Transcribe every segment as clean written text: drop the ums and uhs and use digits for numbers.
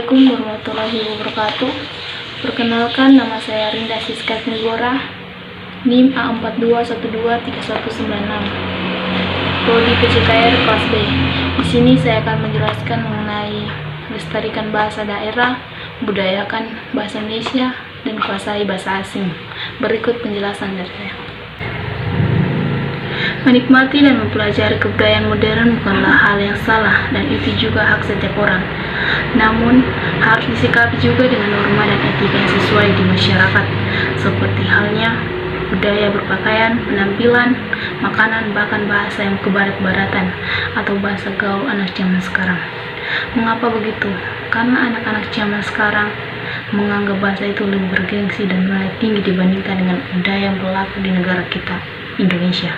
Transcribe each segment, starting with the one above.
Assalamualaikum warahmatullahi wabarakatuh. Perkenalkan, nama saya Rinda Siska Nigora, NIM A42123196, Prodi PCKR kelas B. Di sini saya akan menjelaskan mengenai lestarikan bahasa daerah, budayakan bahasa Indonesia, dan kuasai bahasa asing. Berikut penjelasan dari saya. Menikmati dan mempelajari kebudayaan modern bukanlah hal yang salah, dan itu juga hak setiap orang. Namun, harus disikapi juga dengan norma dan etika yang sesuai di masyarakat, seperti halnya budaya berpakaian, penampilan, makanan, bahkan bahasa yang kebarat-baratan atau bahasa gaul anak zaman sekarang. Mengapa begitu? Karena anak-anak zaman sekarang menganggap bahasa itu lebih bergengsi dan nilai tinggi dibandingkan dengan budaya yang berlaku di negara kita, Indonesia.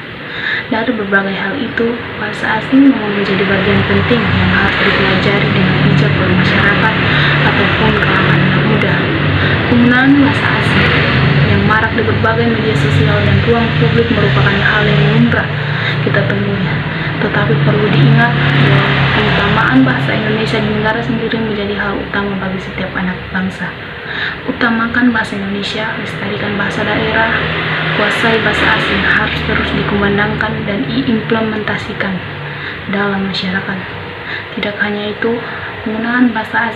Dari berbagai hal itu, bahasa asing memang menjadi bagian penting yang harus dipelajari dengan bijak oleh masyarakat ataupun kalangan anak muda. Penggunaan bahasa asing yang marak di berbagai media sosial dan ruang publik merupakan hal yang lumrah kita temui. Tetapi perlu diingat bahwa keutamaan bahasa Indonesia di negara sendiri menjadi hal utama bagi setiap anak bangsa. Utamakan bahasa Indonesia, lestarikan bahasa daerah, kuasai bahasa asing harus terus dikumandangkan dan diimplementasikan dalam masyarakat. Tidak hanya itu, penggunaan bahasa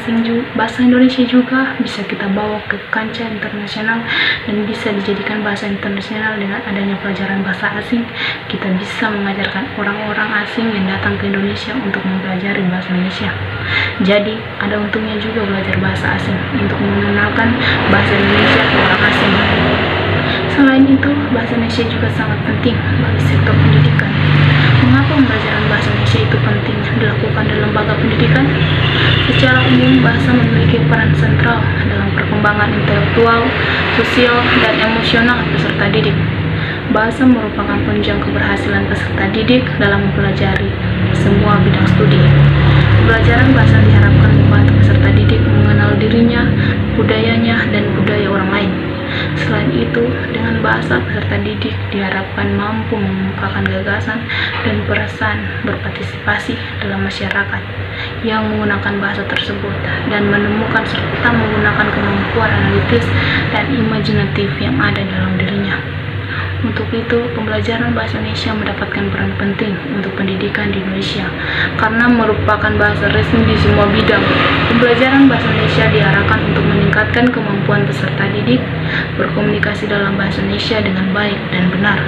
Indonesia juga bisa kita bawa ke kancah internasional dan bisa dijadikan bahasa internasional. Dengan adanya pelajaran bahasa asing, kita bisa mengajarkan orang-orang asing yang datang ke Indonesia untuk mempelajari bahasa Indonesia. Jadi, ada untungnya juga belajar bahasa asing untuk mengenalkan bahasa Indonesia ke orang asing. Selain itu, bahasa Indonesia juga sangat penting bagi sektor pendidikan. Mengapa pembelajaran bahasa Indonesia itu penting dilakukan dalam lembaga pendidikan? Secara umum, bahasa memiliki peran sentral dalam perkembangan intelektual, sosial, dan emosional peserta didik. Bahasa merupakan penunjang keberhasilan peserta didik dalam mempelajari semua bidang studi. Pembelajaran bahasa diharapkan membantu peserta didik mengenal dirinya, budayanya, dan budaya orang lain. Selain itu, dengan bahasa peserta didik diharapkan mampu mengungkapkan gagasan dan perasaan berpartisipasi dalam masyarakat yang menggunakan bahasa tersebut dan menemukan serta menggunakan kemampuan analitis dan imajinatif yang ada dalam dirinya. Untuk itu, pembelajaran bahasa Indonesia mendapatkan peran penting untuk pendidikan di Indonesia karena merupakan bahasa resmi di semua bidang. Pembelajaran bahasa Indonesia diarahkan untuk meningkatkan kemampuan peserta didik berkomunikasi dalam bahasa Indonesia dengan baik dan benar,